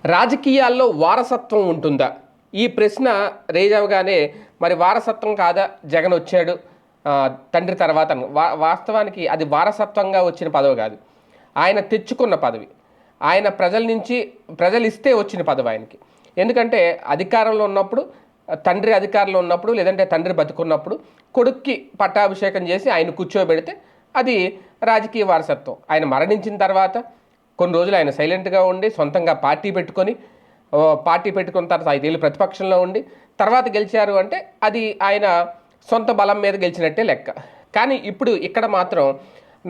రాజకీయాల్లో వారసత్వం ఉంటుందా? ఈ ప్రశ్న రేజ్ అవ్వగానే మరి వారసత్వం కాదా జగన్ వచ్చాడు తండ్రి తర్వాత వాస్తవానికి అది వారసత్వంగా వచ్చిన పదవి కాదు. ఆయన తెచ్చుకున్న పదవి. ఆయన ప్రజల నుంచి ప్రజలు ఇస్తే వచ్చిన పదవి ఆయనకి. ఎందుకంటే అధికారంలో ఉన్నప్పుడు తండ్రి అధికారంలో ఉన్నప్పుడు లేదంటే తండ్రి బతుకున్నప్పుడు కొడుక్కి పట్టాభిషేకం చేసి ఆయన కూర్చోబెడితే అది రాజకీయ వారసత్వం. ఆయన మరణించిన తర్వాత కొన్ని రోజులు ఆయన సైలెంట్గా ఉండి సొంతంగా పార్టీ పెట్టుకున్న తర్వాత 5 ఏళ్ళు ప్రతిపక్షంలో ఉండి తర్వాత గెలిచారు అంటే అది ఆయన సొంత బలం మీద గెలిచినట్టే లెక్క. కానీ ఇప్పుడు ఇక్కడ మాత్రం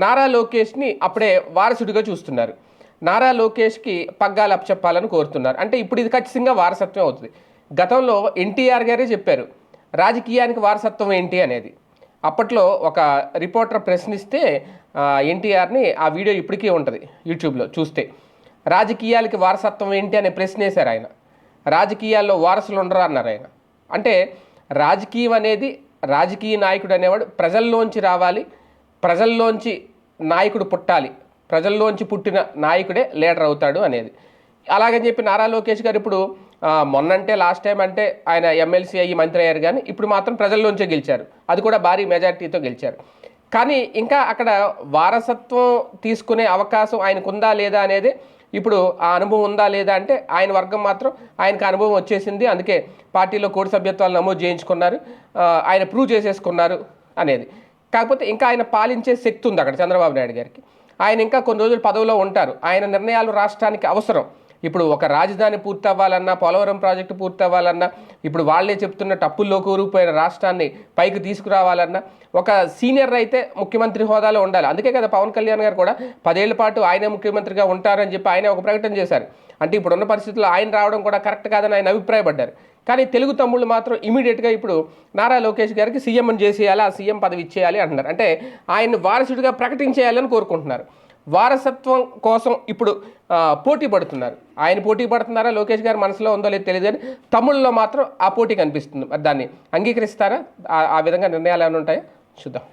నారా లోకేష్ని అప్పుడే వారసుడిగా చూస్తున్నారు. నారా లోకేష్కి పగ్గాలు అప్పచెప్పాలని కోరుతున్నారు. అంటే ఇప్పుడు ఇది ఖచ్చితంగా వారసత్వం అవుతుంది. గతంలో ఎన్టీఆర్ గారే చెప్పారు రాజకీయానికి వారసత్వం ఏంటి అనేది. అప్పట్లో ఒక రిపోర్టర్ ప్రశ్నిస్తే ఎన్టీఆర్ని ఆ వీడియో ఇప్పటికీ ఉంటుంది యూట్యూబ్లో చూస్తే. రాజకీయాలకి వారసత్వం ఏంటి అనే ప్రశ్న వేశారు ఆయన. రాజకీయాల్లో వారసులు ఉండరు అన్నారు ఆయన. అంటే రాజకీయం అనేది, రాజకీయ నాయకుడు అనేవాడు ప్రజల్లోంచి రావాలి, ప్రజల్లోంచి నాయకుడు పుట్టాలి, ప్రజల్లోంచి పుట్టిన నాయకుడే లీడర్ అవుతాడు అనేది. అలాగని చెప్పి నారా లోకేష్ గారు ఇప్పుడు మొన్నంటే లాస్ట్ టైం అంటే ఆయన ఎమ్మెల్సీ అయ్యి మంత్రి అయ్యారు, కానీ ఇప్పుడు మాత్రం ప్రజల్లోంచే గెలిచారు. అది కూడా భారీ మెజార్టీతో గెలిచారు. కానీ ఇంకా అక్కడ వారసత్వం తీసుకునే అవకాశం ఆయనకు ఉందా లేదా అనేది, ఇప్పుడు ఆ అనుభవం ఉందా లేదా అంటే ఆయన వర్గం మాత్రం ఆయనకు అనుభవం వచ్చేసింది, అందుకే పార్టీలో కోటి సభ్యత్వాలు నమోదు చేయించుకున్నారు, ఆయన ప్రూవ్ చేసేసుకున్నారు అనేది. కాకపోతే ఇంకా ఆయన పాలించే శక్తి ఉంది అక్కడ చంద్రబాబు నాయుడు గారికి. ఆయన ఇంకా కొన్ని రోజులు పదవిలో ఉంటారు. ఆయన నిర్ణయాలు రాష్ట్రానికి అవసరం. ఇప్పుడు ఒక రాజధాని పూర్తి అవ్వాలన్నా, పోలవరం ప్రాజెక్టు పూర్తి అవ్వాలన్నా, ఇప్పుడు వాళ్ళే చెప్తున్న టప్పుల్లో కూరుకుపోయిన రాష్ట్రాన్ని పైకి తీసుకురావాలన్నా ఒక సీనియర్ అయితే ముఖ్యమంత్రి హోదాలో ఉండాలి. అందుకే కదా పవన్ కళ్యాణ్ గారు కూడా 10 ఏళ్ల పాటు ఆయనే ముఖ్యమంత్రిగా ఉంటారని చెప్పి ఆయన ఒక ప్రకటన చేశారు. అంటే ఇప్పుడున్న పరిస్థితుల్లో ఆయన రావడం కూడా కరెక్ట్ కాదని ఆయన అభిప్రాయపడ్డారు. కానీ తెలుగు తమ్ముళ్ళు మాత్రం ఇమీడియట్గా ఇప్పుడు నారా లోకేష్ గారికి సీఎంని చేసేయాలి, ఆ సీఎం పదవి ఇచ్చేయాలి అంటున్నారు. అంటే ఆయన్ని వారసుడిగా ప్రకటించేయాలని కోరుకుంటున్నారు. వారసత్వం కోసం ఇప్పుడు పోటీ పడుతున్నారు. ఆయన పోటీ పడుతున్నారా, లోకేష్ గారి మనసులో ఉందో లేదో తెలియదు, కానీ తమ్ముళ్ళలో మాత్రం ఆ పోటీ కనిపిస్తుంది. మరి దాన్ని అంగీకరిస్తారా? ఆ విధంగా నిర్ణయాలు ఏమైనా ఉంటాయో చూద్దాం.